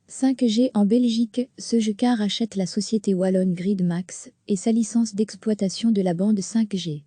5G en Belgique, Sogeka rachète la société wallonne Gridmax et sa licence d'exploitation de la bande 5G.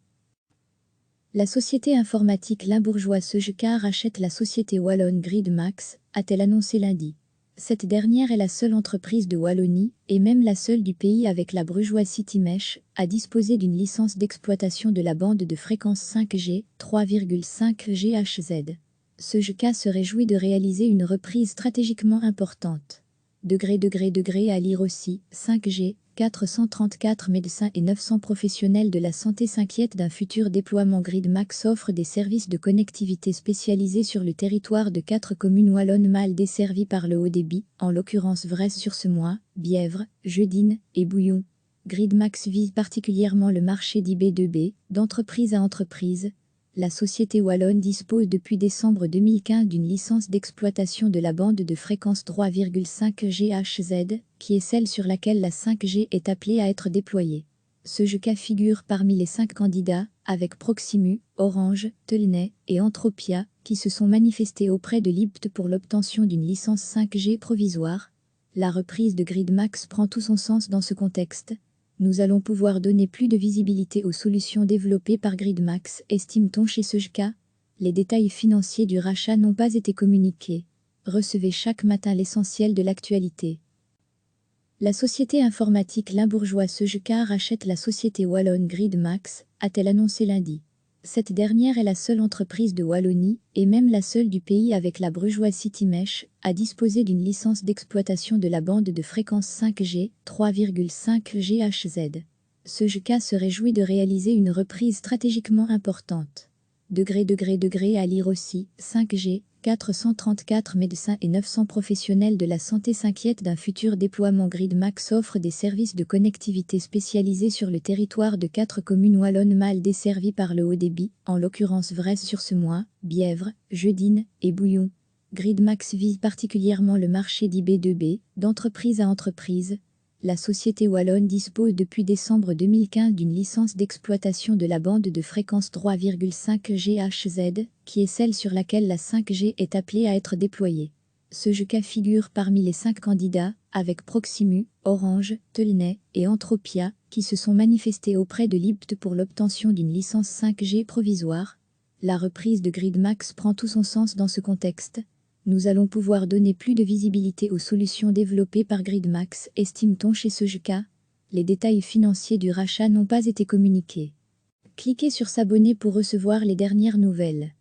La société informatique limbourgeoise Sogeka rachète la société wallonne Gridmax, a-t-elle annoncé lundi. Cette dernière est la seule entreprise de Wallonie, et même la seule du pays avec la brugeoise Citymesh, à disposer d'une licence d'exploitation de la bande de fréquence 5G, 3,5 GHz. Sogeka se réjouit de réaliser une reprise stratégiquement importante. À lire aussi, 5G, 434 médecins et 900 professionnels de la santé s'inquiètent d'un futur déploiement. Gridmax offre des services de connectivité spécialisés sur le territoire de 4 communes wallonnes mal desservies par le haut débit, en l'occurrence Vresse-sur-Semois, Bièvre, Jeudine et Bouillon. Gridmax vise particulièrement le marché d'IB2B, d'entreprise à entreprise. La société wallonne dispose depuis décembre 2015 d'une licence d'exploitation de la bande de fréquence 3,5 GHz, qui est celle sur laquelle la 5G est appelée à être déployée. Sogeka figure parmi les 5 candidats, avec Proximus, Orange, Telnet et Entropia, qui se sont manifestés auprès de l'IPT pour l'obtention d'une licence 5G provisoire. La reprise de Gridmax prend tout son sens dans ce contexte. Nous allons pouvoir donner plus de visibilité aux solutions développées par Gridmax, estime-t-on chez Sogeka. Les détails financiers du rachat n'ont pas été communiqués. Recevez chaque matin l'essentiel de l'actualité. La société informatique limbourgeoise Sogeka rachète la société wallonne Gridmax, a-t-elle annoncé lundi. Cette dernière est la seule entreprise de Wallonie, et même la seule du pays avec la brugeoise Citymesh, à disposer d'une licence d'exploitation de la bande de fréquence 5G, 3,5 GHz. Sogeka se réjouit de réaliser une reprise stratégiquement importante. À lire aussi, 5G, 434 médecins et 900 professionnels de la santé s'inquiètent d'un futur déploiement. Gridmax offre des services de connectivité spécialisés sur le territoire de 4 communes wallonnes mal desservies par le haut débit, en l'occurrence Vresse-sur-Semois, Bièvre, Jeudine et Bouillon. Gridmax vise particulièrement le marché d'IB2B, d'entreprise à entreprise. La société wallonne dispose depuis décembre 2015 d'une licence d'exploitation de la bande de fréquence 3,5 GHz, qui est celle sur laquelle la 5G est appelée à être déployée. Sogeka figure parmi les 5 candidats, avec Proximus, Orange, Telnet et Entropia, qui se sont manifestés auprès de l'IPT pour l'obtention d'une licence 5G provisoire. La reprise de Gridmax prend tout son sens dans ce contexte. Nous allons pouvoir donner plus de visibilité aux solutions développées par Gridmax, estime-t-on chez Sogeka. Les détails financiers du rachat n'ont pas été communiqués. Cliquez sur s'abonner pour recevoir les dernières nouvelles.